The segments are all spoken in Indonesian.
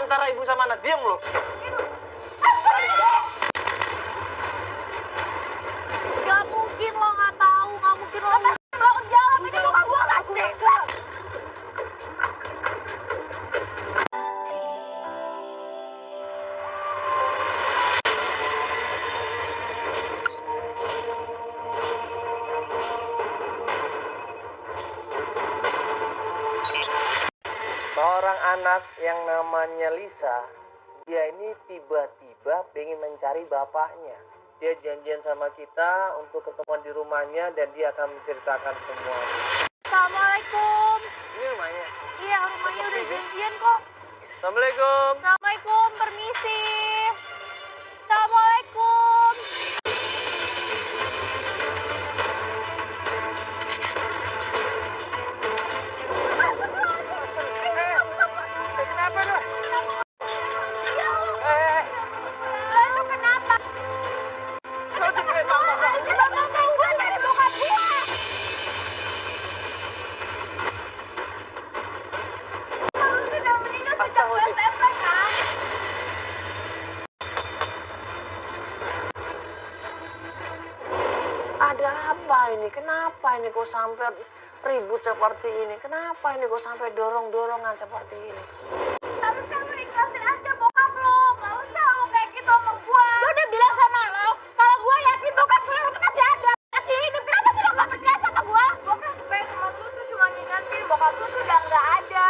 antara ibu sama anak. Diam lo. Gak mungkin lo nggak tahu, nggak mungkin lo bohong. Jawab, ini bukan gue nggak tega. Seorang anak yang namanya Lisa, dia ini tiba-tiba pengen mencari bapaknya. Dia janjian sama kita untuk ketemuan di rumahnya dan dia akan menceritakan semuanya. Assalamualaikum. Ini rumahnya? Iya, rumahnya udah janjian kok. Assalamualaikum. Assalamualaikum, permisi. Assalamualaikum. Kenapa dah? Lo itu kenapa? Kau tinggalin mama. Ini bapak gue dari bokap gue. Kamu sudah meninggal sejak gue SMP kan? Ada apa ini? Kenapa ini kok sampai ribut seperti ini? Kenapa ini kok sampai dorong-dorongan seperti ini? Harusnya lo ikhlasin aja bokap lo. Gak usah lo kayak gitu sama gue. Gue udah bilang sama lo, kalau gue yakin bokap lo itu masih ada, masih hidup. Kenapa sih lo gak percaya sama gue? Gue kan supaya temen lo tuh cuma ngingetin bokap lo tuh udah gak ada.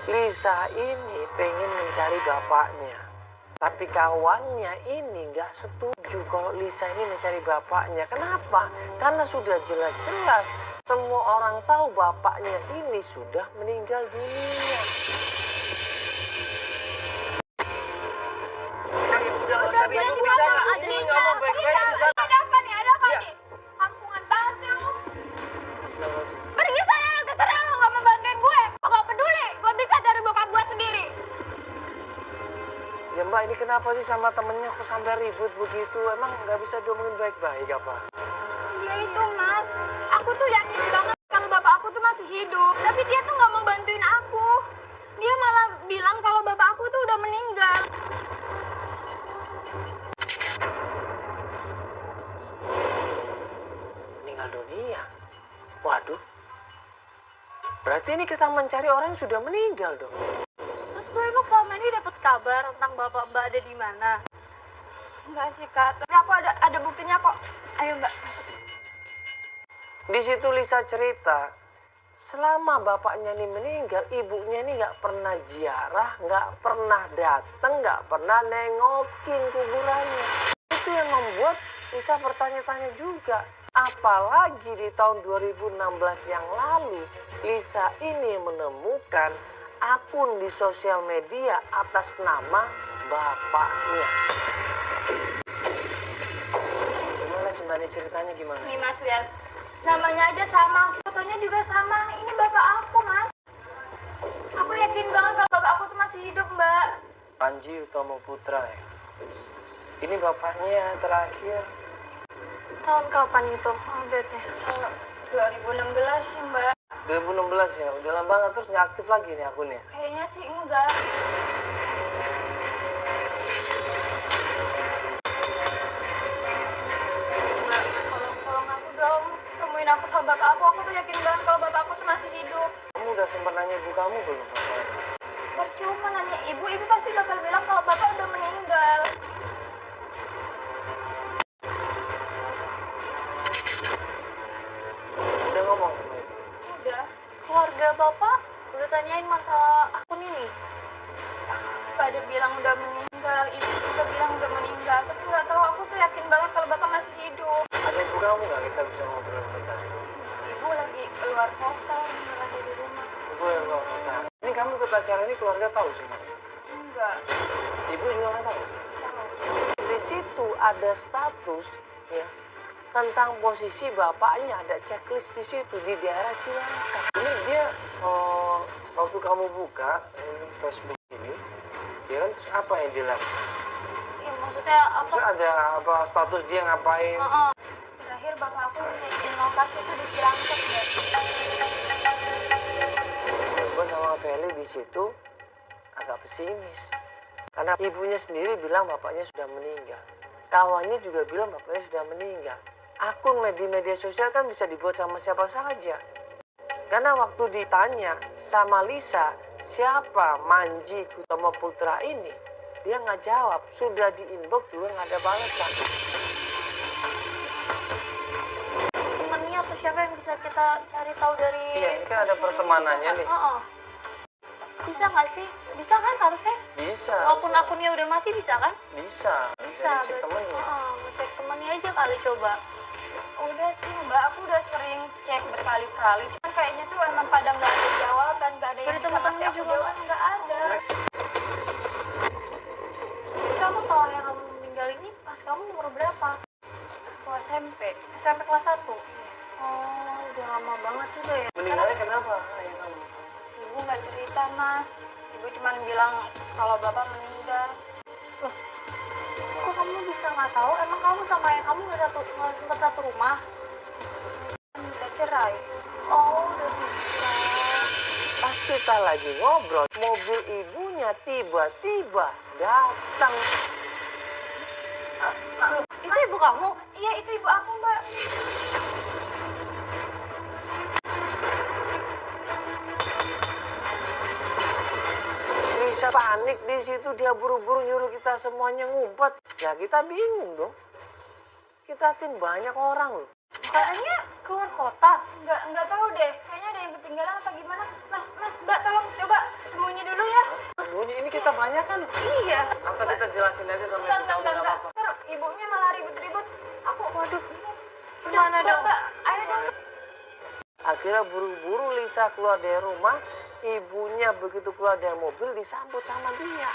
Lisa ini pengen mencari bapaknya. Tapi kawannya ini nggak setuju kalau Lisa ini mencari bapaknya. Kenapa? Karena sudah jelas-jelas semua orang tahu bapaknya ini sudah meninggal dunia. Udah bilang Lisa nggak ada. Ngomong baik-baik di sana. Ada apa nih? Ada apa Iya. nih? Kampungan banget sih lo. Pergi sana lo, terserah lo nggak mau bantuin gue. Gue nggak peduli. Gue bisa dari bokap gue sendiri. Ya Mbak, ini kenapa sih sama temennya kok sampai ribut begitu? Emang nggak bisa diomongin baik-baik apa? Dia itu mas, aku tuh yakin banget kalau bapak aku tuh masih hidup. Tapi dia tuh nggak mau bantuin aku. Dia malah bilang kalau bapak aku tuh udah meninggal. Meninggal dunia? Waduh. Berarti ini kita mencari orang yang sudah meninggal dong. Terus gue emang selama ini dapat kabar tentang bapak mbak ada di mana? Enggak sih kak, tapi aku ada buktinya kok. Ayo mbak. Di situ Lisa cerita, selama bapaknya ini meninggal, ibunya ini nggak pernah ziarah, nggak pernah datang, nggak pernah nengokin kuburannya. Itu yang membuat Lisa bertanya-tanya juga. Apalagi di tahun 2016 yang lalu, Lisa ini menemukan akun di sosial media atas nama bapaknya. Gimana sih Mbak, ceritanya gimana? Nih mas lihat, namanya aja sama, fotonya juga sama. Ini bapak aku mas. Aku yakin banget kalau bapak aku tuh masih hidup mbak. Panji Utomo Putra ya. Ini bapaknya terakhir. Tahun kapan itu update-nya? 2016 sih mbak. 2016 ya, udah lama banget. Terus nggak aktif lagi nih akunnya? Kayaknya sih enggak. Mbak, tolong aku dong. Temuin aku sama bapak aku tuh yakin banget kalau bapak aku tuh masih hidup. Kamu udah sempat nanya ibu kamu belum? Percuma nanya ibu pasti bakal bilang kalau bapak udah meninggal. Udah ngomong sama ibu? Udah. Keluarga bapak udah tanyain masalah akun ini. Pada bilang udah meninggal, ibu juga bilang udah meninggal. Tapi nggak tahu, aku tuh yakin banget kalau bapak masih hidup. Ada ibu kamu nggak, kita bisa ngobrol sebentar? Ibu lagi keluar kota, nggak lagi di rumah. Ibu yang keluar kota. Ini kamu ikut acara ini keluarga tahu semua? Enggak. Ibu juga nggak tahu? Tahu. Di situ ada status ya tentang posisi bapaknya, ada checklist di situ di daerah Cilangkap. Ini dia waktu kamu buka Facebook ini, ya kan, terus apa yang dilakukan? Iya, maksudnya apa? Terus ada apa status dia ngapain? Terakhir bapak aku naikin lokasi itu di Cilangkap ya. Feli di situ agak pesimis. Karena ibunya sendiri bilang bapaknya sudah meninggal. Kawannya juga bilang bapaknya sudah meninggal. Akun di media sosial kan bisa dibuat sama siapa saja. Karena waktu ditanya sama Lisa, siapa Manji Utama Putra ini, dia nggak jawab. Sudah di inbox juga nggak ada balasan. Temennya atau siapa yang bisa kita cari tahu dari... Iya, ini kan ada pertemanannya nih. Bisa nggak sih? Bisa kan harusnya? Bisa. Walaupun akunnya udah mati bisa kan? Bisa. Bisa. Cek temennya. Cek temennya aja kali coba. Udah sih Mbak, aku udah sering cek berkali-kali. Cuman kayaknya tuh emang pada nggak ada jawaban, nggak ada yang bisa kasih aku jawaban, nggak ada. Kamu tahu yang kamu meninggal ini pas kamu umur berapa? Waktu SMP kelas 1. Oh, udah lama banget juga ya. Meninggalnya kenapa ayah kamu? Ibu nggak cerita Mas. Ibu cuma bilang kalau bapak meninggal. Loh, kok kamu bisa nggak tahu? Emang kamu sama ayah kamu nggak sempat satu rumah? Udah cerai. Oh, udah bisa. Pas kita lagi ngobrol, mobil ibunya tiba-tiba datang. Itu ibu kamu? Iya, itu ibu aku Mbak. Lisa panik di situ, dia buru-buru nyuruh kita semuanya ngumpet. Ya kita bingung dong. Kita tim banyak orang loh. Kayaknya keluar kota. Nggak tahu deh. Kayaknya ada yang ketinggalan apa gimana. Mas, Mbak, tolong coba sembunyi dulu ya. Sembunyi, ini kita banyak kan? Iya. Atau kita jelasin aja sampai kita tahu nggak apa-apa. Ntar ibunya malah ribut-ribut. Aku, waduh. Gimana dong? Mbak, ayo dong. Akhirnya buru-buru Lisa keluar dari rumah. Ibunya begitu keluar dari mobil disambut sama dia.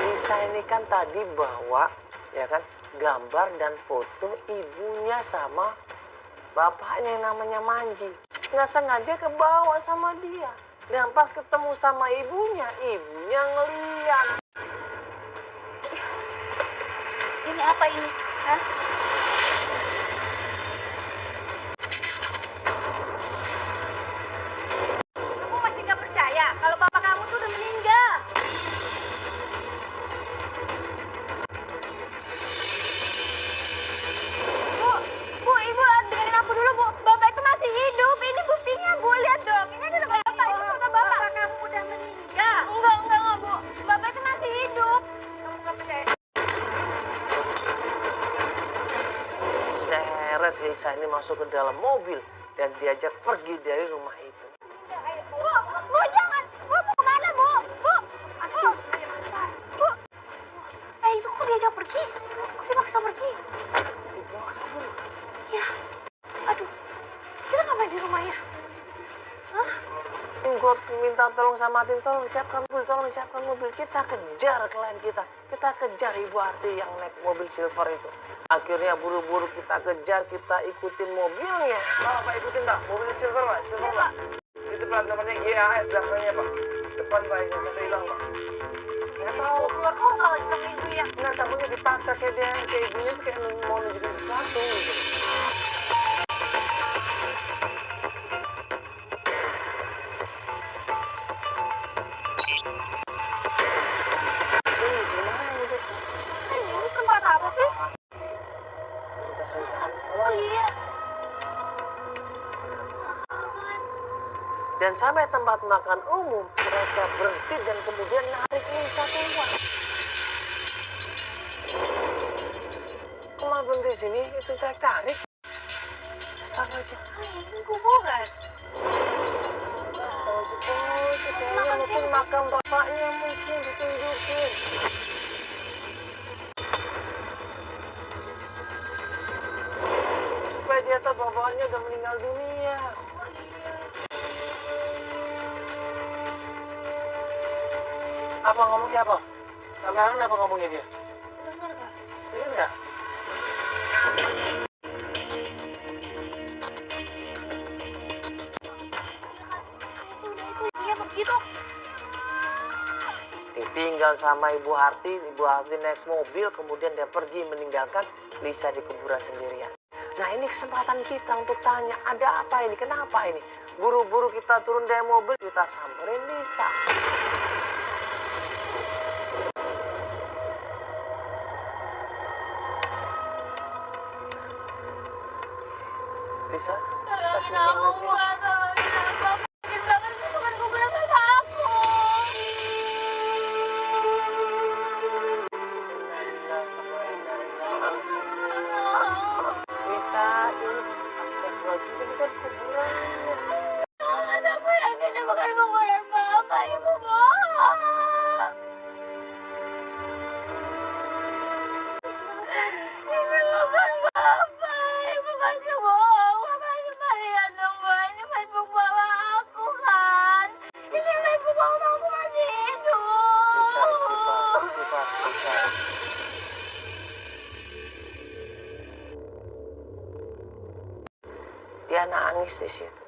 Lisa ini kan tadi bawa, ya kan, gambar dan foto ibunya sama bapaknya yang namanya Manji. Nggak sengaja kebawa sama dia. Dan pas ketemu sama ibunya ngeliat. Ini apa ini? Hah? Kamu masih nggak percaya kalau bapak kamu tuh udah meninggal? Bu, Ibu dengerin aku dulu, Bu. Bapak itu masih hidup. Ini buktinya, Bu. Lihat dong. Ini ada bapak. Itu foto bapak. Bapak kamu udah meninggal. Enggak, Bu. Bapak itu masih hidup. Kamu nggak percaya? Seret Lisa ini masuk ke dalam mobil dan diajak pergi dari rumah itu. Bu, jangan. Bu, mau kemana, Bu? Bu. Itu kok diajak pergi? Kok dipaksa pergi? Dibawa kabur. Ya. Aduh. Terus kita ngapain di rumahnya? Hah? Gue minta tolong sama tim, tolong siapkan mobil. Kita kejar klien kita. Kita kejar Ibu Arti yang naik mobil silver itu. Akhirnya buru-buru kita kejar, kita ikutin mobilnya. Pak, ikutin Pak. Mobil silver Pak, Pak. Itu plat nomornya GAF belakangnya Pak. Depan Pak, yang sampai hilang Pak. Nggak tahu. Keluar kok kalau sama ibu ya? Nggak, takutnya dipaksa kayak ibunya tuh kayak mau nunjukin sesuatu gitu. Ini tempat apa sih? Oh iya. Dan sampai tempat makan umum, mereka berhenti dan kemudian narik Lisa keluar. Kok malah berhenti di sini? Itu tarik. Astagfirullahaladzim. Ini kuburan. Astagfirullahaladzim. Oh, itu kayaknya mungkin makam bapaknya mungkin ditunjukin. Supaya dia tahu bapaknya udah meninggal dunia. Apa ngomongnya apa? Sekarang apa ngomongnya dia? Dengar nggak? Dengar nggak? Itu ibunya begitu. Ditinggal sama Ibu Harti naik mobil, kemudian dia pergi meninggalkan Lisa di kuburan sendirian. Nah ini kesempatan kita untuk tanya, ada apa ini, kenapa ini? Buru-buru kita turun dari mobil, kita samperin Lisa. Lisa, Tolongin aku, Pak. Tolongin aku. Aku yakin banget itu bukan kuburan bapak aku. Lisa, ini astagfirullahaladzim, ini kan kuburannya. Mas, aku yakin itu bukan kuburan bapak. Ibu bohong. Ini bukan bapak. Ibu pasti bohong. Bapak cuma lihat dong, Mbak. Ini Facebook bapak aku kan. Ini Facebook bapak aku masih hidup. Lisa, istighfar, Lisa. Dia nangis di situ.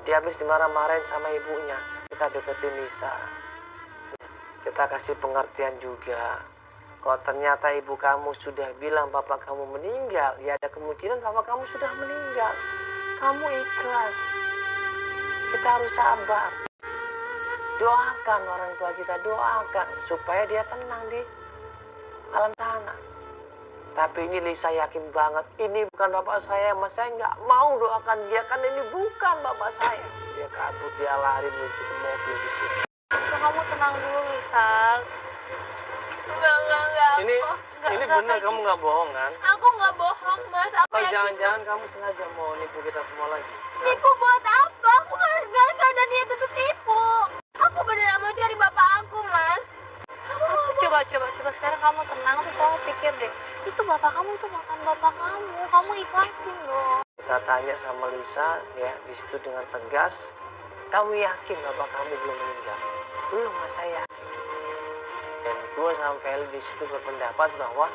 Dia habis dimarah-marahin sama ibunya. Kita deketin Lisa. Kita kasih pengertian juga. Kalau ternyata ibu kamu sudah bilang bapak kamu meninggal, ya ada kemungkinan bapak kamu sudah meninggal. Kamu ikhlas. Kita harus sabar. Doakan orang tua kita, doakan supaya dia tenang di alam sana. Tapi ini Lisa yakin banget, ini bukan bapak saya, mas saya nggak mau doakan dia, kan ini bukan bapak saya. Dia kabur, dia lari menuju ke mobil di situ. So, kamu tenang dulu, Lisa. Enggak. Ini benar kamu nggak bohong kan? Aku nggak bohong, Mas. Aku Atau yakin. jangan-jangan kamu sengaja mau nipu kita semua lagi? Tipu buat apa? Aku nggak sadar dia itu tipu. Aku beneran mau cari bapak aku, Mas. Coba sekarang kamu tenang, terus kamu pikir deh. Itu bapak kamu itu makan bapak kamu. Kamu ikhlasin dong. Kita tanya sama Lisa ya di situ dengan tegas, kamu yakin bapak kamu belum meninggal? Belum, mas, saya yakin. Dan gue sama Feli di situ berpendapat bahwa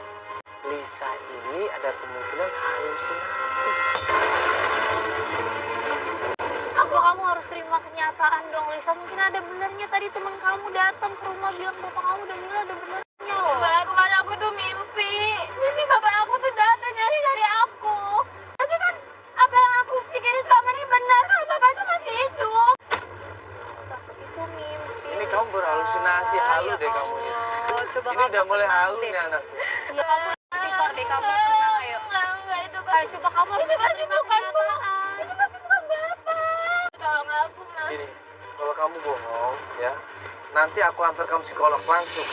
Lisa ini ada kemungkinan halusinasi. Kamu harus terima kenyataan dong, Lisa. Mungkin ada benernya tadi teman kamu datang ke rumah bilang bapak kamu udah meninggal, ada benernya loh. Kemarin aku tuh mimpi bapak aku tuh datang nyari dari aku. Tapi kan apa yang aku pikirin selama ini benar, kalau bapak itu masih hidup. Itu mimpi. Ini kamu berhalusinasi, halu deh kamu ini. Ini udah mulai halu nih anakku. Ya kamu istighfar deh, kamu tenang ayo. Enggak, itu kan. Ayo coba kamu harus terima kenyataan. Itu pasti bukan bapak. Tolong aku, Mas. Gini, kalau kamu bohong ya, nanti aku antar kamu psikolog langsung.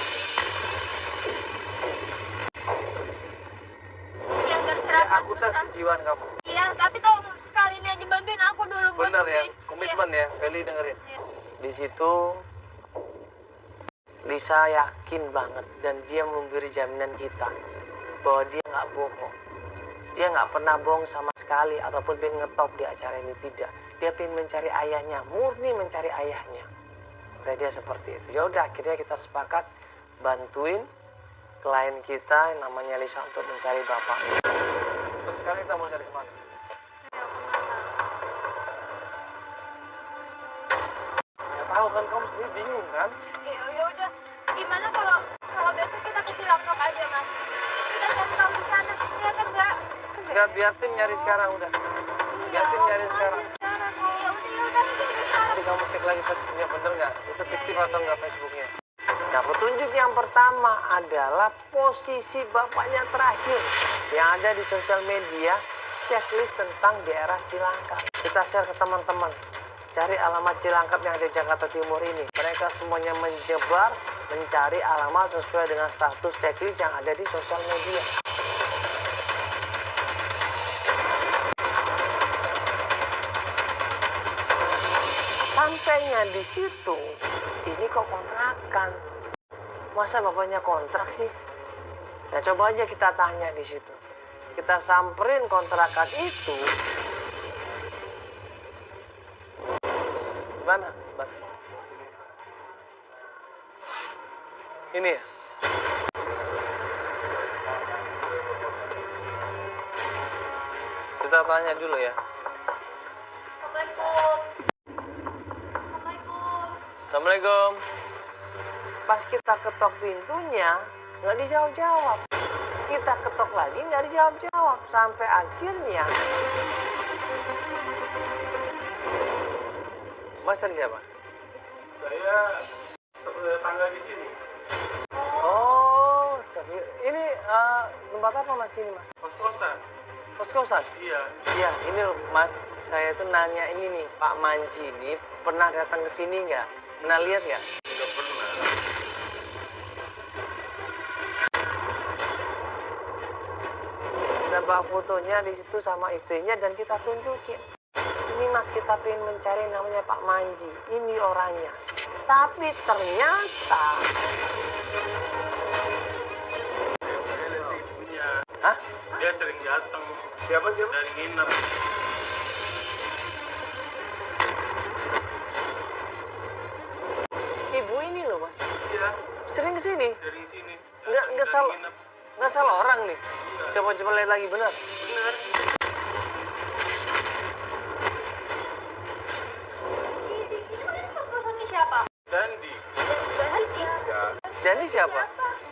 Ya, terserah. Ya, aku tes kejiwaan kamu. Iya, tapi tolong sekali ini aja bantuin aku dulu. Bener ya, komitmen ya, Feli dengerin. Iya. Di situ Lisa yakin banget dan dia memberi jaminan kita bahwa dia nggak bohong. Dia nggak pernah bohong sama sekali ataupun pengen ngetop di acara ini, tidak. Dia pengen mencari ayahnya, murni mencari ayahnya. Kata dia seperti itu. Ya udah, akhirnya kita sepakat bantuin klien kita yang namanya Lisa untuk mencari bapaknya. Terus sekarang kita mau cari kemana? Ya tahu kan, kamu sendiri bingung kan? Ya udah, gimana kalau besok kita ke Cilangkap aja, Mas? Kita cari tahu di sana, ya kan enggak? Enggak, biar tim nyari sekarang udah. Biar tim nyari sekarang. Ya udah, Nanti kamu cek lagi Facebooknya, bener nggak? Itu fiktif atau nggak Facebooknya? Nah, petunjuk yang pertama adalah posisi bapaknya terakhir yang ada di sosial media, checklist tentang daerah Cilangkap. Kita share ke teman-teman. Cari alamat Cilangkap yang ada di Jakarta Timur ini. Mereka semuanya menyebar mencari alamat sesuai dengan status checklist yang ada di sosial media. Sampainya di situ, ini kok kontrakan. Masa bapaknya kontrak sih? Nah, coba aja kita tanya di situ. Kita samperin kontrakan itu. Mana? Ini ya? Kita tanya dulu ya. Assalamualaikum. Assalamualaikum. Assalamualaikum. Pas kita ketok pintunya, nggak dijawab-jawab. Kita ketok lagi, nggak dijawab-jawab. Sampai akhirnya... Mas dari siapa? Saya tetangga di sini. Oh, ini tempat apa mas ini mas? Kos-kosan. Kos-kosan? Iya. Iya, ini loh mas, saya tuh nanya ini nih, Pak Manji ini pernah datang ke sini nggak? Pernah lihat nggak? Nggak pernah. Ada bawa fotonya di situ sama istrinya dan kita tunjukin. Ini mas, kita pengen mencari namanya Pak Manji. Ini orangnya. Tapi ternyata... Saya lihat ibunya. Hah? Dia sering datang. Siapa? Dari nginep. Ibu ini loh mas. Iya. Sering kesini? Dari sini. Nggak Dari salah. nginep. Nggak salah orang nih. Enggak. Coba-coba lihat lagi, benar. Bener. Kos-kosannya siapa? Dandi. Dandi siapa? Jadi siapa?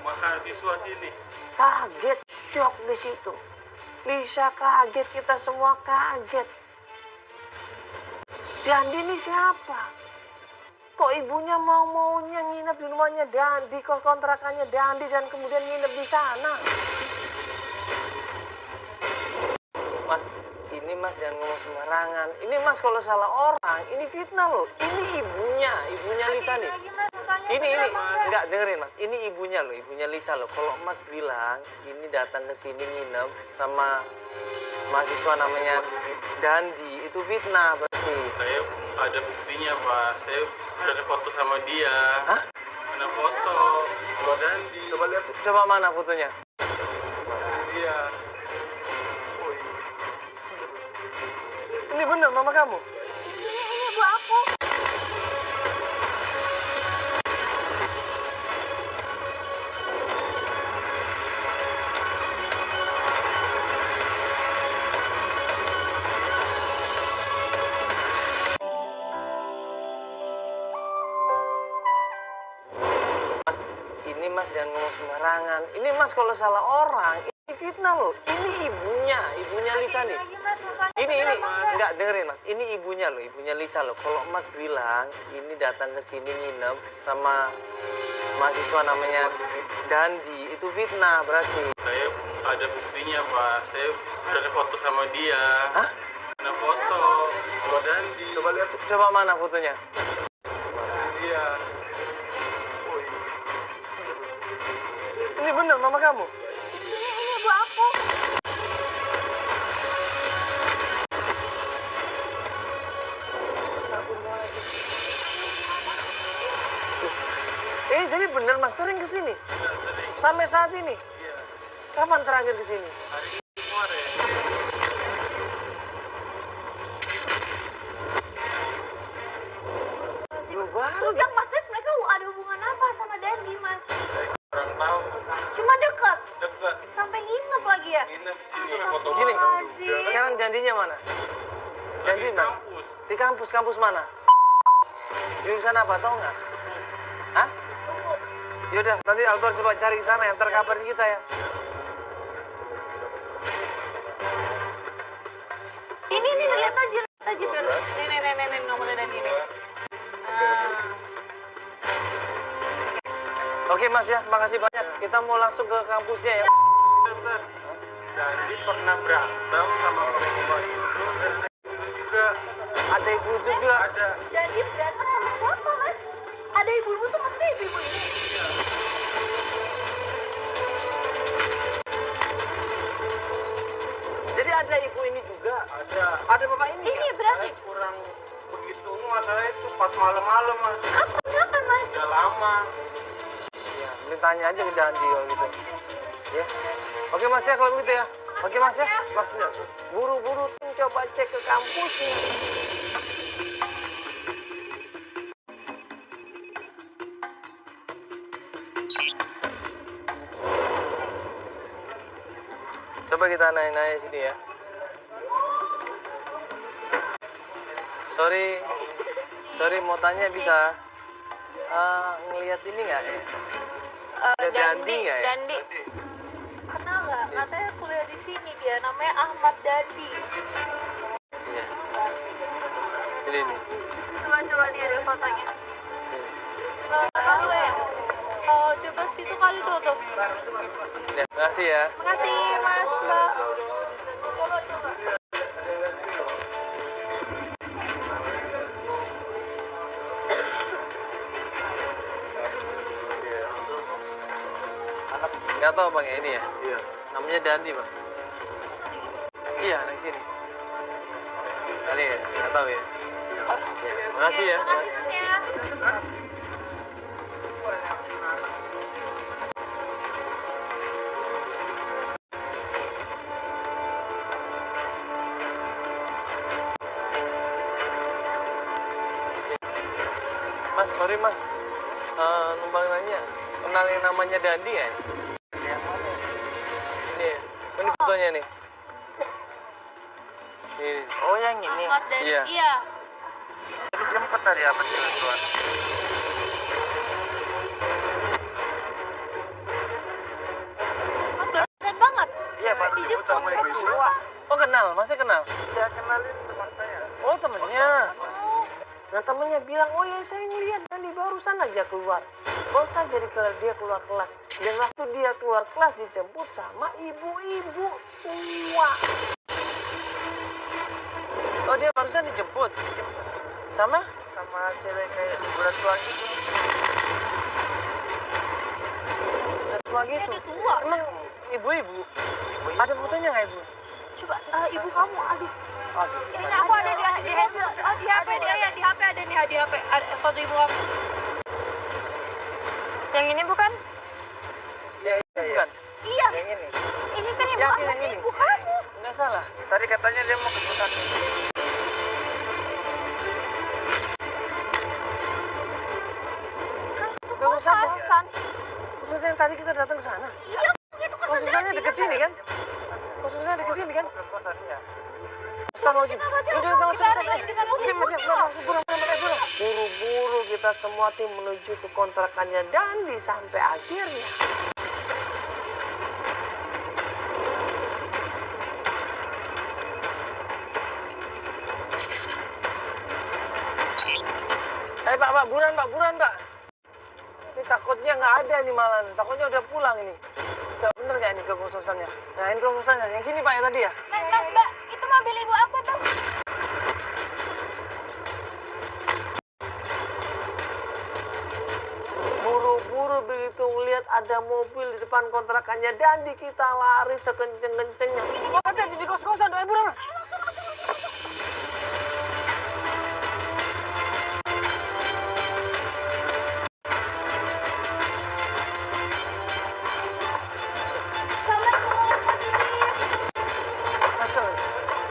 Mahasiswa sini. Kaget, shock di situ. Lisa kaget, kita semua kaget. Dandi ini siapa? Kok ibunya mau-maunya nginep di rumahnya Dandi, kontrakannya Dandi dan kemudian nginep di sana? Mas, ini mas jangan ngomong sembarangan. Ini mas kalau salah orang, ini fitnah loh. Ini ibunya Lisa nih. Ini, enggak dengerin mas, ini ibunya loh, ibunya Lisa loh. Kalau mas bilang ini datang ke sini nginep sama mahasiswa namanya Dandi, itu fitnah berarti. Saya ada buktinya, Pak. Saya ada foto sama dia. Hah? Ada foto. Sama Dandi. Coba lihat. Coba mana fotonya? Iya. Ini bener mama kamu? Ini ibu aku. Mas, ini mas jangan ngomong sembarangan. Ini mas kalau salah orang, ini fitnah loh. Ini ibunya Lisa nih. Lagi mas, mukanya Ini, beneran enggak? enggak dengerin mas, ini ibunya loh, ibunya Lisa loh. Kalau mas bilang ini datang ke sini nginep sama mahasiswa namanya Dandi, itu fitnah berarti. Saya ada buktinya, Pak. Saya ada foto sama dia. Hah? Ada foto. Sama Dandi. Coba lihat. Coba mana fotonya? Iya. Ini bener mama kamu? Ini ibu aku. Ini jadi bener mas sering kesini Sudah sering. sampai saat ini. Iya. Kapan terakhir kesini? Hari ini kemarin. Lu baru. Terus yang maksud mereka ada hubungan apa sama Dandi mas? Saya kurang tahu. Cuma dekat. Dekat. Sampai nginep lagi ya? Nginep sini. Foto Gini. bareng juga. Sekarang Dandinya mana? Lagi Dandi di mana? kampus. Di kampus mana? Jurusan apa tau nggak? Hah? Tunggu. Yaudah, nanti Altor coba cari ke sana, yang terkabarin kita ya. Ini lihat aja biar. Nih nomornya Dandi nih. Oke mas ya, makasih banyak. Kita mau langsung ke kampusnya ya. Bentar. Dandi pernah berantem sama perempuan itu dan itu juga Ada ibu juga. ada. Dandi berantem sama siapa mas? Ada ibu-ibu tuh maksudnya ibu-ibu ini? Jadi ada ibu ini juga. Ada. Ada bapak ini. Ini nggak? berarti. Saya kurang begitu masalah itu pas malam-malam, Mas. Kenapa mas? Udah lama. Ya, ini tanya aja ke Dandi kalau gitu. Ya. Oke mas ya kalau begitu ya. Oke mas ya. Maksudnya buru-buru coba cek ke kampusnya. Coba kita nanya-nanya sini ya. Sorry mau tanya bisa? ngelihat ini nggak ya? Dandi, Dandi nggak ya? Dandi. Kenal nggak? Katanya kuliah di sini dia, namanya Ahmad Dandi. Iya. Ini nih. Coba lihat deh fotonya. Tahu ya? Oh, coba situ kali tuh. Ya, makasih ya. Makasih Mas, Mbak. Coba. Nggak tahu bang ya ini ya? Iya. Namanya Dandi bang. Iya, anak sini. Kali ya? Nggak tahu ya? Ya, makasih ya. Makasih Mas ya. Mas, sorry mas. Numpang nanya, kenal yang namanya Dandi ya? Yang mana? Ini ya. Ini fotonya nih. Ini. Oh, yang ini. Ahmad Dandi. Iya. Iya. Jadi jemput dari apa sih tuan? Oh, barusan banget. Iya, Pak. Dijemput Sama sama ibu siapa? Oh kenal, masih kenal? Saya kenalin teman saya. Oh temennya. Oh, Nah temennya bilang, oh ya saya ngeliat Dandi barusan aja keluar. Barusan jadi dia keluar kelas. Dan waktu dia keluar kelas dijemput sama ibu-ibu tua. Oh dia barusan dijemput? Sama? Sama cewek kayak bulan tua gitu. Udah tua gitu? udah tua. Emang ibu-ibu? Ada fotonya nggak ibu? Coba ibu kamu ada. Oh, Ini aku ada di handphone. Oh, di HP dia ya, di HP ada nih, di HP ada foto ibu kamu. Yang ini bukan? ya, bukan? Iya. Yang ini. Ini kan ibu Yakin aku, yang ini? ibu kamu. Nggak salah. Tadi katanya dia mau ke kosan. Ke kosan? Kosan. Khususnya yang tadi kita datang ke sana. Iya, itu kosan Khususnya Dandi. deket sini kan? Khususnya deket sini kan? Ke kosan ya. Astagfirullahaladzim. Kenapa sih? Udah, Langsung nggak usah, dicari, nggak usah. disambut Ini masih, ibunya. nggak usah, burung. Buru-buru kita semua tim menuju ke kontrakannya Dandi sampai akhirnya. Pak, buruan, Pak. Ini takutnya nggak ada nih malah. Takutnya udah pulang ini. Coba bener nggak ini ke kosannya? Nah, ini ke kosannya. Yang sini, Pak, ya tadi ya? Mas, Mbak, itu mobil ibu aku tuh. Buru-buru begitu ngeliat ada mobil di depan kontrakannya Dandi, kita lari sekenceng-kencengnya. Oh, hati-hati di kos-kosan, buruan.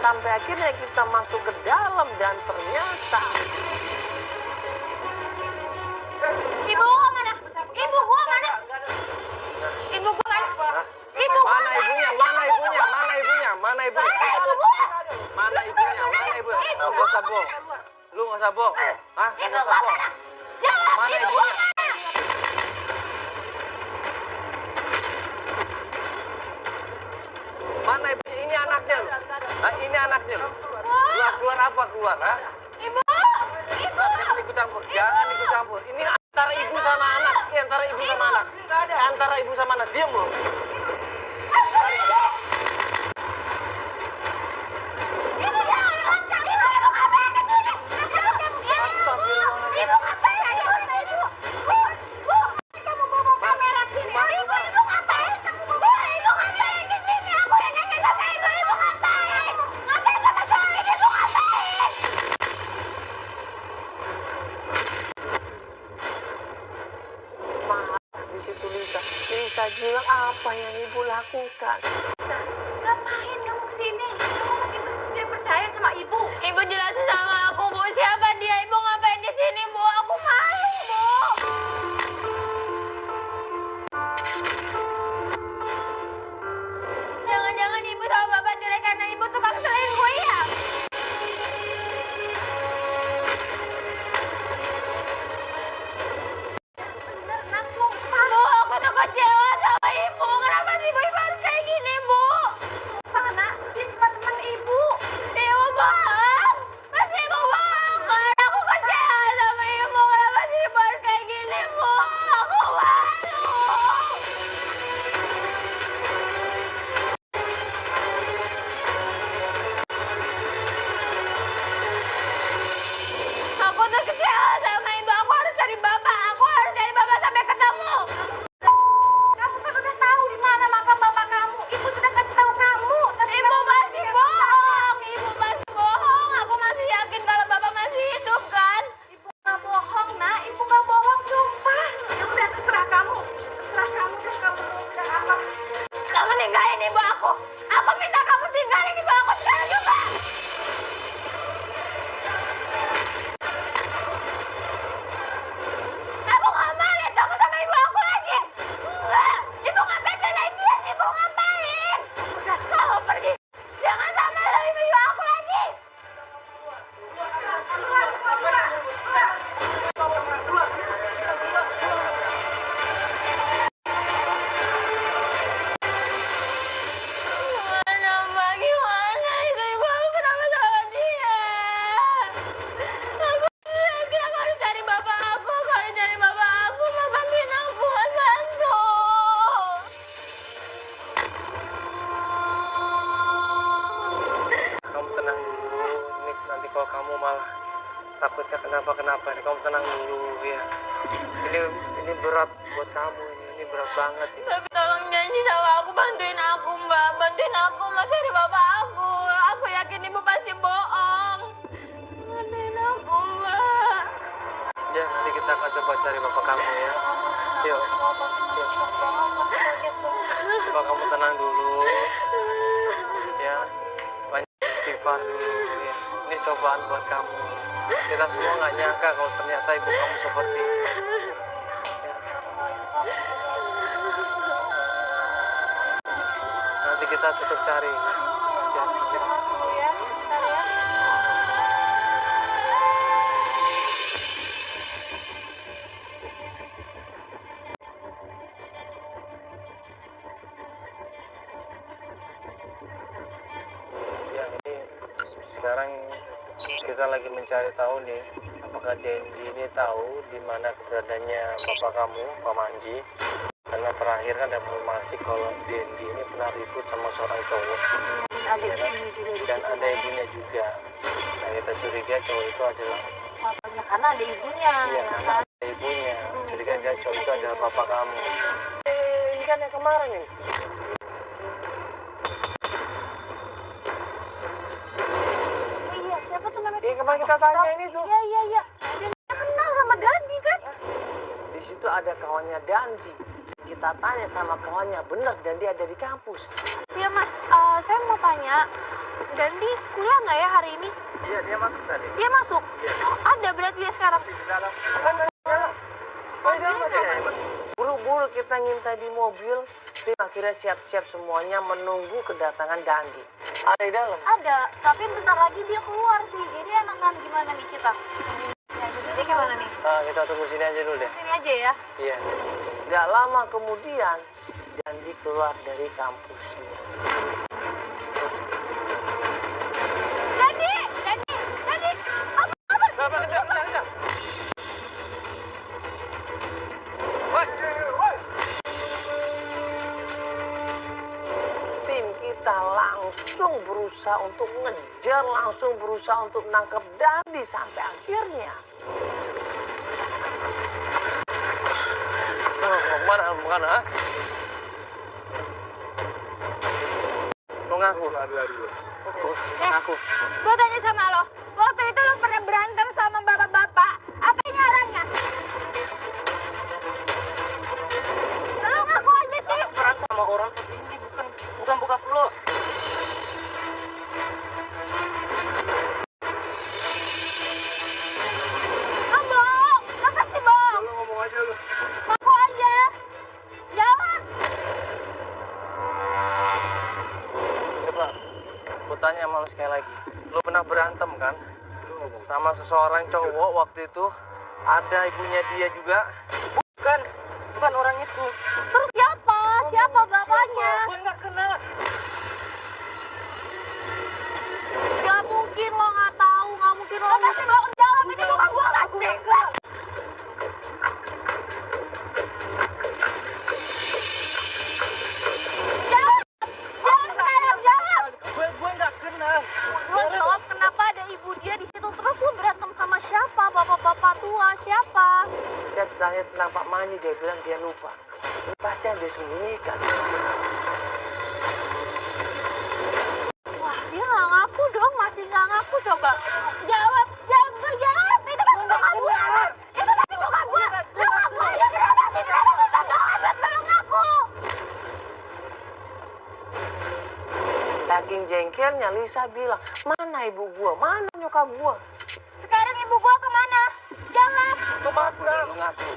Sampai akhirnya kita masuk ke dalam dan ternyata Ibu gua mana? Ibu gua mana? Ibu gua mana? Ibu gua mana ibunya? Mana ibunya? Ibu gua. Mana ibunya? Lu nggak usah bohong. Lu nggak usah bohong. Hah? Lu nggak usah bohong. Jawab, Mana ibu gua ibunya? mana? Mana ibunya? Ini anaknya lu. Hah? Ini anaknya lu. Keluar apa keluar? Hah? Ibu. Jangan ikut campur. Jangan ikut campur. Ini antara ibu sama anak. Ini antara ibu sama anak. Antara ibu sama anak. Diam lu. Ibu jangan loncat. Ibu ngapain di sini? Astagfirullahaladzim. Ibu ngapain di sini? Bu, kamu bawa kamera sini. Ibu ngapain kamu bawa? Ibu ngapain di sini? Aku yang nanya sama ibu. Ibu ngapain? Ngapain sama cowok ini? Ibu ngapain? Marah di situ Lisa. Lisa bilang apa yang ibu lakukan? Ngapain kamu kesini? Kamu masih tidak percaya sama ibu? Ibu jelasin sama aku, Bu. Siapa dia? Ibu ngapain di sini, Bu? Aku malu, Bu. Jangan-jangan ibu sama bapak cerai karena ibu tukang selingkuh, ya? kenapa-kenapa. Kamu tenang dulu ya. Ini berat buat kamu. Ini berat banget ini. Tapi tolong janji sama aku, bantuin aku Mbak. Bantuin aku Mbak cari bapak aku. Aku yakin ibu pasti bohong. Bantuin aku Mbak. Ya, nanti kita akan coba cari bapak kamu ya. Yuk. Coba kamu tenang dulu. Ya, banyak istighfar dulu ya. Ini cobaan buat kamu. Kita semua nggak nyangka kalau ternyata ibu kamu seperti ini. Ya. Nanti kita tetap cari. Ya. Ya, ini sekarang kita lagi mencari tahu nih, apakah Dendi ini tahu di mana keberadaannya bapak kamu, Pak Manji. Karena terakhir kan ada informasi kalau Dendi ini pernah ribut sama seorang cowok. Dan ada ibunya juga. Nah, kita curiga cowok itu adalah Bapaknya karena ada ibunya. iya, karena ada ibunya. Curiga dia cowok itu adalah bapak kamu. Ini kan yang kemarin ini. Iya, siapa tuh namanya? Yang kemarin kita tanya ini tuh. Iya. Dia kenal sama Dandi kan? Di situ ada kawannya Dandi. Kita tanya sama kawannya, bener Dandi ada di kampus. Iya Mas, saya mau tanya, Dandi kuliah nggak ya hari ini? Iya, dia masuk tadi. Dia masuk? Oh, ada berarti dia sekarang. Di dalam. Buru-buru kita ngintai di mobil. Tim akhirnya siap-siap semuanya menunggu kedatangan Dandi. Ada di dalam. Ada, tapi bentar lagi dia keluar sih. Jadi enakan gimana nih kita? Ya, jadi gimana nih? Kita tunggu sini aja dulu deh. Sini aja ya. Iya. Gak lama kemudian Dandi keluar dari kampusnya. Dandi! Apa? Kejar. Tim kita langsung berusaha untuk ngejar, langsung berusaha untuk nangkep Dandi sampai akhirnya. Mau kemana? Mau ngaku? Ngaku. Gue tanya sama lo, waktu itu lo pernah berantem sama bapak-bapak. Apa ini orangnya? Lo ngaku aja sih. Berantem sama orang tapi ini bukan bokap lo. Lo bohong, lo pasti bohong. Lu ngomong aja lu. Ngaku aja. Jawab. Coba, gue tanya sama lo sekali lagi. Lo pernah berantem kan? Sama seseorang cowok waktu itu. Ada ibunya dia juga. Bukan orang itu. Terus siapa? Siapa bapaknya? Gue nggak kenal. Gak mungkin lo nggak tahu, nggak mungkin lo pasti bohong. Jawab, ini bukan gue nggak bisa. Jawab. Gue nggak kenal. Lo jawab kenapa ada ibu dia di situ, terus lo berantem sama siapa? Bapak-bapak tua siapa? Setiap tanya tentang Pak Manji dia bilang dia lupa. Ini pasti yang dia sembunyikan. Wah, dia nggak ngaku dong, masih nggak ngaku. Coba jawab. Itu kan bokap gue. Itu kan bokap gue. Lo ngaku aja, kenapa sih? Kenapa susah banget lo ngaku? Saking jengkelnya Lisa bilang, mana ibu gua, mana nyokap gua? Sekarang ibu gua kemana? Jawab. Lu ngaku.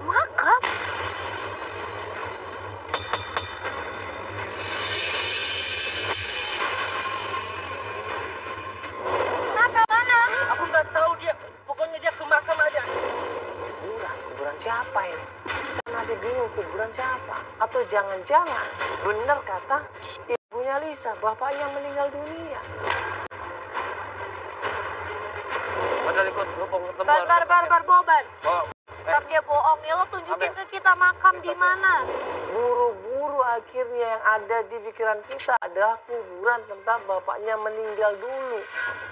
Makam? Makam mana? Aku nggak tahu dia, pokoknya dia ke makam aja. Kuburan siapa ini? Kita masih bingung kuburan siapa? Atau jangan-jangan bener kata ibunya Lisa, bapaknya meninggal dunia. Padahal ikut teman. Bar, boban. Oh, Tetap dia bohong. Ya lo tunjukin ke kita makam di mana. buru-buru keburu akhirnya yang ada di pikiran kita adalah kuburan tempat bapaknya meninggal dulu.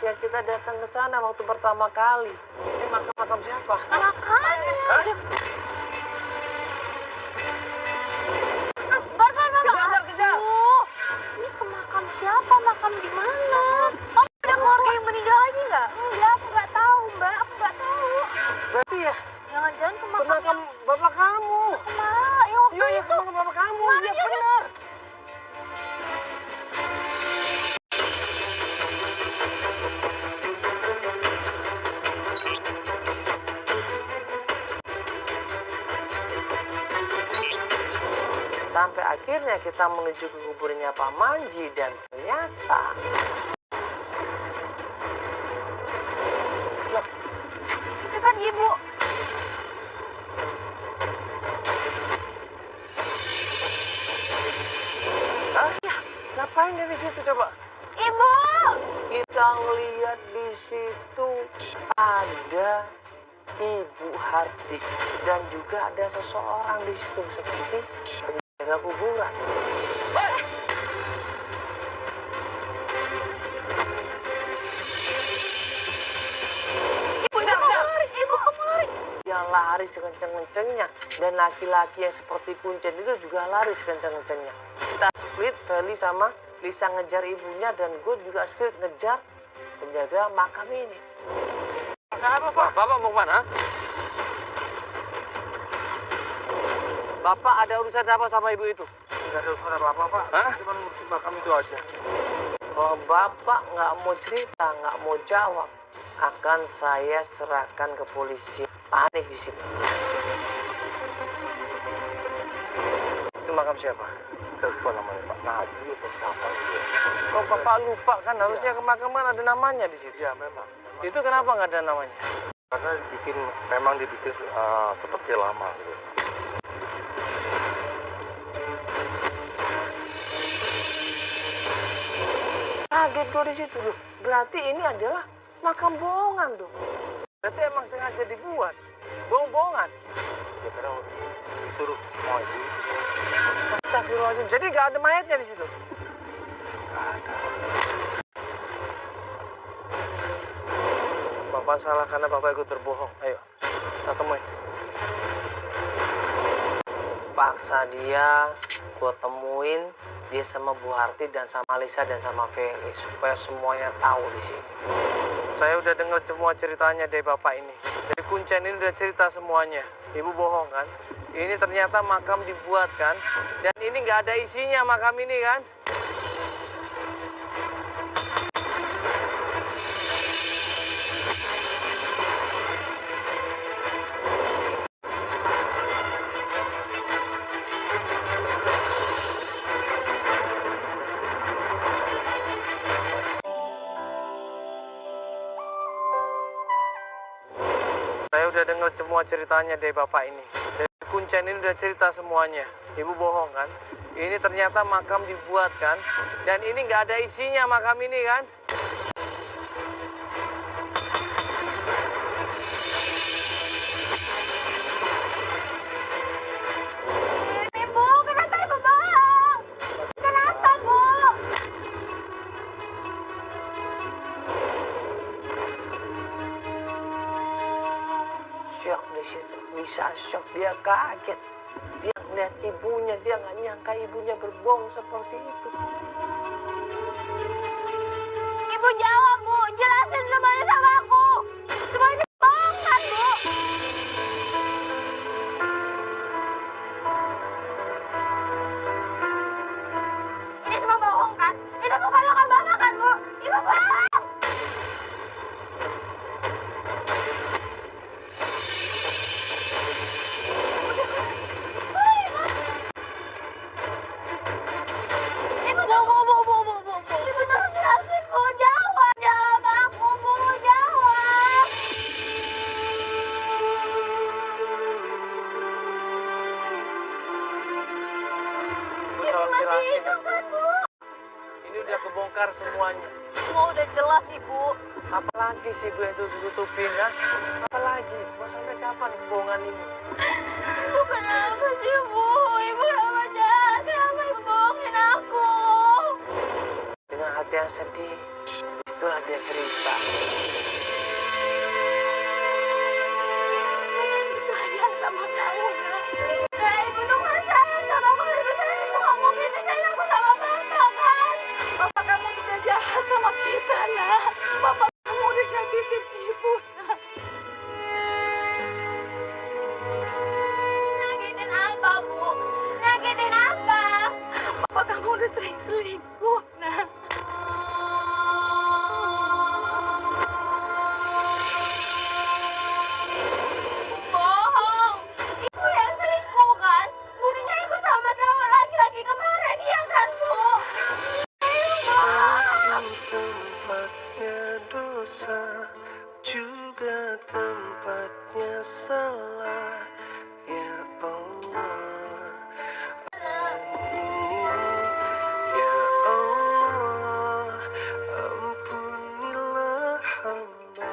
Yang kita datang ke sana waktu pertama kali. Ini makam siapa? Makanya. Kejar. Ini ke makam siapa? Makam di mana? Oh, ada keluarga yang meninggal lagi nggak? Enggak, aku nggak tahu, Mbak. Aku nggak tahu. Berarti ya? Jangan-jangan ke Ke makam makam bapak kamu. Mak, yang waktu Iya, itu. ke makam bapak kamu. Mana Iya, dia? benar. Sampai akhirnya kita menuju ke kuburnya Pak Manji dan ternyata loh, Itu kan ibu. hah? Ngapain dari situ coba? Ibu. Kita ngeliat di situ ada Ibu Harti dan juga ada seseorang di situ seperti penjaga kuburan. Ibu kamu lari. Ibu kamu lari. Yang lari sekenceng-kencengnya dan laki-laki yang seperti kuncen itu juga lari sekenceng-kencengnya. Kita split, Feli sama Lisa ngejar ibunya dan gue juga split ngejar penjaga makam ini. Apa Pak? Bapak mau kemana? Bapak ada urusan apa sama ibu itu? Nggak ada urusan apa-apa, Pak. Hah? Cuma ngurusin makam itu aja. Kalau Bapak nggak mau cerita, nggak mau jawab, akan saya serahkan ke polisi. Panik di sini. Itu makam siapa? Saya lupa namanya, Pak. Naji atau siapa gitu. Kok Bapak lupa kan harusnya ke makam kan ada namanya di situ. Ya, memang. Itu kenapa nggak ada namanya? Karena memang dibikin seperti lama gitu. Kaget gue di situ loh. Berarti ini adalah makam bohongan dong. Berarti emang sengaja dibuat. Bohong-bohongan. Ya, karena disuruh mau ibu itu. Astagfirullahaladzim. Jadi nggak ada mayatnya di situ. Nggak ada. Bapak salah karena Bapak ikut berbohong. Ayo, kita temuin. Paksa dia, gue temuin dia sama Bu Harti dan sama Lisa dan sama Feli supaya semuanya tahu di sini. Saya udah dengar semua ceritanya dari Bapak ini. Dari Kuncen ini udah cerita semuanya. Ibu bohong kan? Ini ternyata makam dibuat kan? Dan ini nggak ada isinya makam ini kan? Saya udah dengar semua ceritanya dari Bapak ini. Dari Kuncen ini udah cerita semuanya. Ibu bohong kan? Ini ternyata makam dibuat kan? Dan ini nggak ada isinya makam ini kan? Ibu, kenapa ibu bohong? Kenapa, Bu? Shock di situ. Bisa shock, dia kaget. Dia ngeliat ibunya, dia nggak nyangka ibunya berbohong seperti itu. Ibu jawab, Bu. Jelasin semuanya sama aku. Semuanya bohong kan, Bu? Ini semua bohong kan? Itu bukan makam Bapak kan, Bu? Ibu bohong. Ibu, Bu. Ibu tolong jelasin, Bu. Jawab aku, Bu. Jawab. Bu, Ibu tolong masih jelasin. hidup kan, Bu? Ini udah kebongkar semuanya. Semua udah jelas, Ibu. Apalagi sih Bu yang tutup-tutupin ya? Apalagi? Mau sampai kapan kebohongan ini? Ibu kenapa sih, Bu? Ibu kenapa jahat sama sedih, itulah dia cerita. Ibu sayang sama kamu, Nak. Nah, ibu tuh gak sayang sama kamu. Ibu sayang, ibu gak mungkin sayang aku sama bapak, kan? Bapak kamu udah jahat sama kita, Nak. Bapak kamu udah sakitin ibu, Nak. Nyakitin apa, Bu? Nyakitin apa? Bapak kamu udah sering selingkuh, Nak. Bohong. Ibu yang selingkuh, kan? Buktinya ibu sama cowok laki-laki kemarin, iya kan, Bu? Ibu bohong. Tempatnya dosa, juga tempatnya salah. Ya Allah, ya Allah, ampunilah hamba.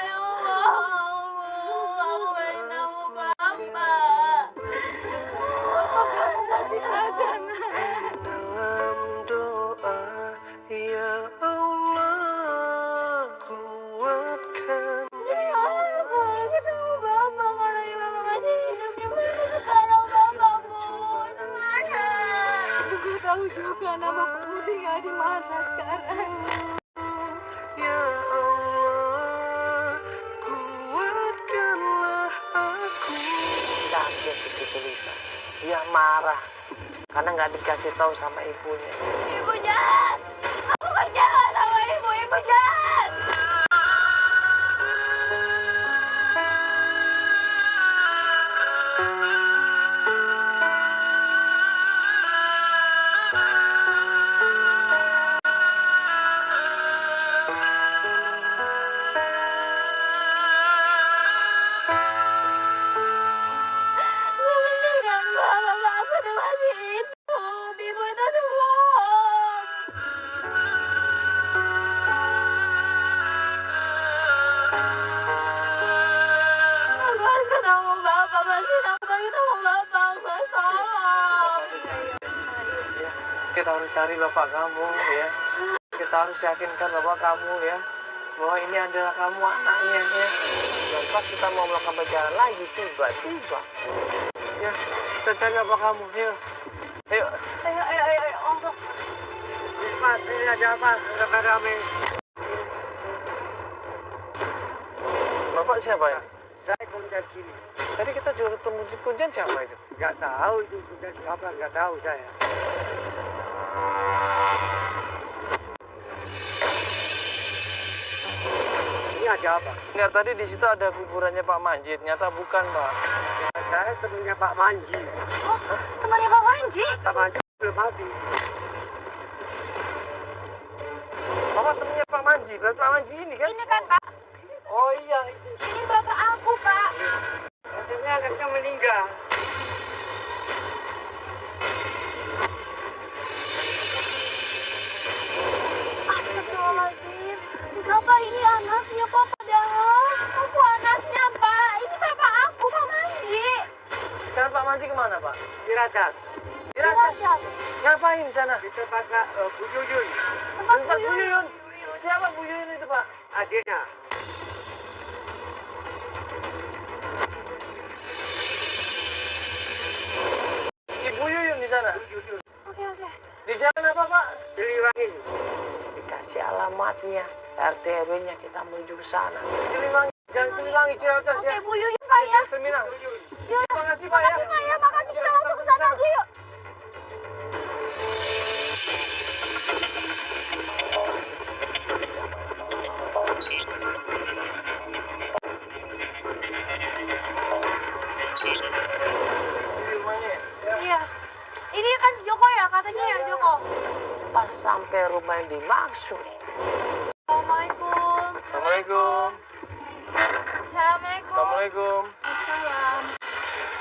Ya Allah, aku pengen tahu Bapak. Bapak kamu masih ada, Nak. Dalam doa, ya Allah, kuatkan. Ya Allah, aku ketemu Bapak. Kalau ibu masih hidup, gimana sekarang Bapak, Bu? Gimana? Ibu gak tahu juga nama kamu tinggal di mana sekarang. Ya Allah, kuatkanlah aku. Kaget begitu Lisa. Dia marah karena nggak dikasih tahu sama ibunya. Ibu jahat. Aku gak jahat sama ibu. Ibu jahat. Beneran, Bapak aku tuh masih hidup. Ibu itu tuh bohong. Aku harus ketemu Bapak. Masih sampai ketemu Bapak. Aku tolong. Ya, kita harus cari bapak kamu ya. Kita harus yakinkan bapak kamu ya bahwa ini adalah kamu anaknya ya. Dan pas kita mau melakukan perjalanan lagi tiba-tiba ya kita cari bapak kamu. Yuk, ayo. Ayo, langsung. Mas, ini ada apa? Rame-rame. Bapak siapa ya? Saya kunjat sini. Tadi kita juga ketemu di Kunjan, siapa itu? Nggak tahu itu kunjat siapa, nggak tahu saya. Ini ada apa? Enggak, tadi di situ ada kuburannya Pak Manjid. Nyata bukan, Pak. Ya, saya temannya Pak Manji. Oh, temannya Pak Manji. Pak Manji belum mati. Bapak temannya Pak Manji. Berarti Pak Manji ini kan? Ini kan, Pak. Oh iya, itu. Ini bapak aku, Pak. Katanya anaknya meninggal. Astagfirullahaladzim. Bapak ini anaknya, Pak, padahal. Aku anaknya, Pak. Ini bapak aku, Pak Manji. Sekarang Pak Manji kemana, Pak? Ciracas. Cilacap. Ngapain di sana? Di tempat Bu Yuyun, Tempat Tempat Bu Buyun. Yuyun. Siapa Bu Yuyun itu, Pak? adiknya. Ibu Yuyun di sana. Bu Yuyun. Oke. Di jalan apa, Pak? Siliwangi. Dikasih alamatnya, RT RW-nya, kita menuju ke sana. Siliwangi, jalan Siliwangi, Ciracas ya. Oke, Bu Yuyun, Pak, ya. Terminal. Yuyun. Terima kasih, Pak ya. Makasih, Pak, ya. Makasih. Kita langsung ke sana aja, yuk. Di rumahnya. Iya. Ini kan Joko ya, katanya ya, Joko. Pas sampai rumah yang dimaksud. Assalamualaikum. Assalamualaikum. Assalamualaikum. Assalamualaikum. Assalam.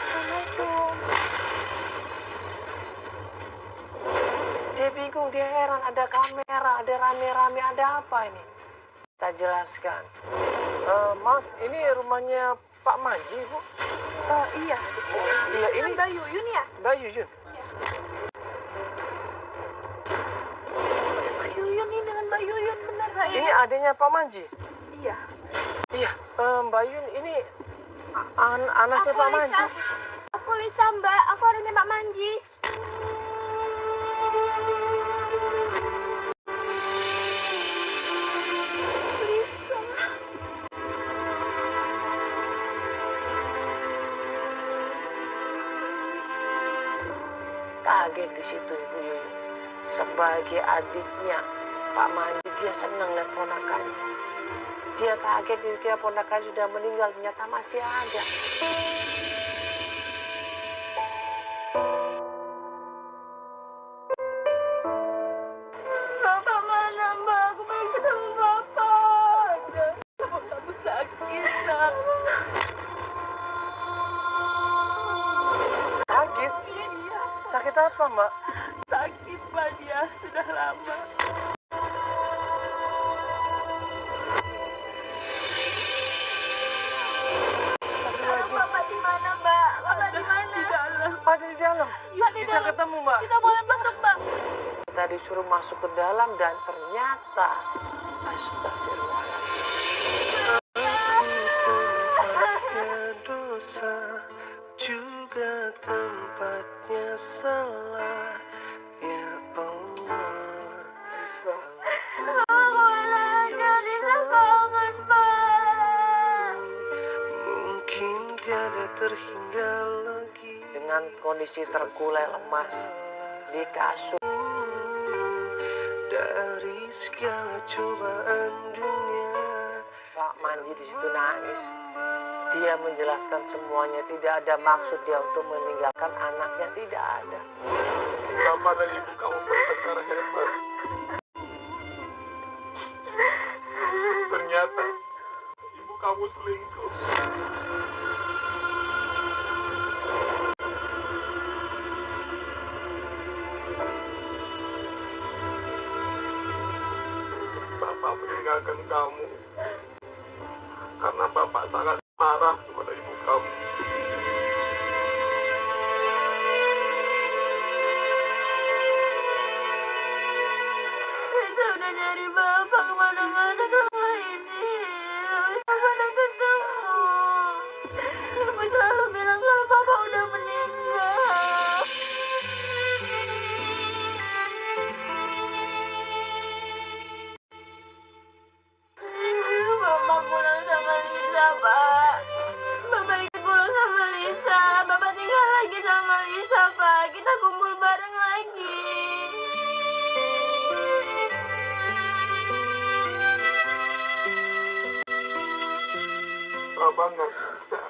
Assalamualaikum. Dia bingung, dia heran, ada kamera, ada rame-rame, ada apa ini? Kita jelaskan. Maaf, ini rumahnya Pak Manji, Bu. Iya. Iya, ini Mbak Yuyun ya? Mbak Yuyun. Mbak Yuyun ini dengan Mbak Mbak Yuyun, benar Mbak Yuyun. Ini adiknya Pak Manji? Iya. Iya, Mbak Yun ini anaknya Pak Manji. Aku Lisa Mbak, aku adiknya Pak Manji. Kaget di situ Ibu Yuyun. Sebagai adiknya Pak Manji, dia senang lihat ponakannya. Dia kaget dikira ponakan sudah meninggal, ternyata masih ada. Bapak mana Mbak? Aku pengen ketemu Bapak. Bapak kamu sakit nak. Sakit? Iya. Sakit apa Mbak? Sakit Mbak, dia sudah lama. Bapak di mana Mbak? Bapak di mana? Di dalam. Ada di dalam. Bisa ketemu Mbak? Kita boleh masuk Mbak? Kita disuruh masuk ke dalam dan ternyata astagfirullahaladzim. Tempatnya dosa, juga tempatnya salah. Ya Allah. Mungkin tiada terhingga lagi. Dengan kondisi terkulai lemas di kasur. Dari segala cobaan dunia. Pak Manji di situ nangis. Dia menjelaskan semuanya, tidak ada maksud dia untuk meninggalkan anaknya, tidak ada. Bapak dan ibu kamu bertengkar hebat. Ternyata ibu kamu selingkuh. Bapak meninggalkan kamu karena Bapak sangat marah kepada ibu kamu. Kita udah nyari Bapak kemana-mana selama ini. Bapak udah ketemu. Ibu selalu bilang kalau Bapak udah meninggal. Bapak pulang sama Lisa, Pak. Bapak ikut pulang sama Lisa. Bapak tinggal lagi sama Lisa, Pak. Kita kumpul bareng lagi. Bapak nggak bisa.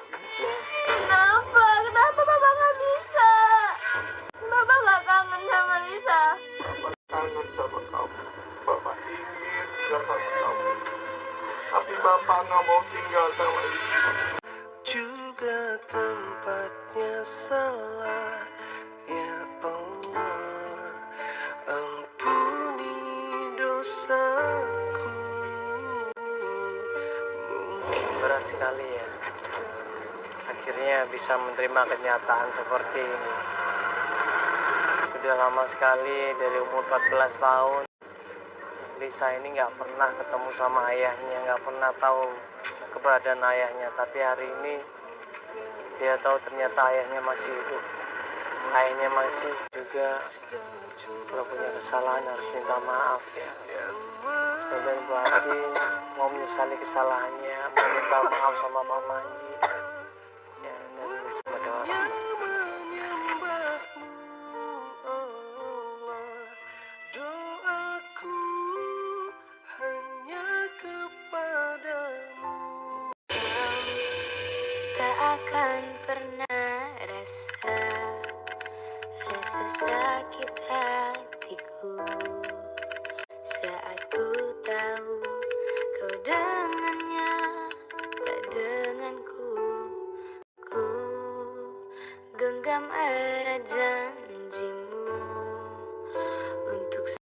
Kenapa? Kenapa Bapak nggak bisa? Bapak nggak kangen sama Lisa? Bapak kangen sama kamu. Bapak ingin tinggal sama kamu. Tapi Bapak nggak mau tinggal sama ibu. Juga tempatnya salah. Ya Allah, ampuni dosaku. Mungkin berat sekali ya. Akhirnya bisa menerima kenyataan seperti ini. Sudah lama sekali, dari umur 14 tahun. Lisa ini nggak pernah ketemu sama ayahnya, nggak pernah tahu keberadaan ayahnya. Tapi hari ini dia tahu ternyata ayahnya masih hidup. Ayahnya masih juga, kalau punya kesalahan harus minta maaf ya. Dan Bu Hati mau menyesali kesalahannya, mau minta maaf sama Pak Manji. Ya, dan semua doa. Doaku hanya kepadamu. Tak akan pernah rasa sakit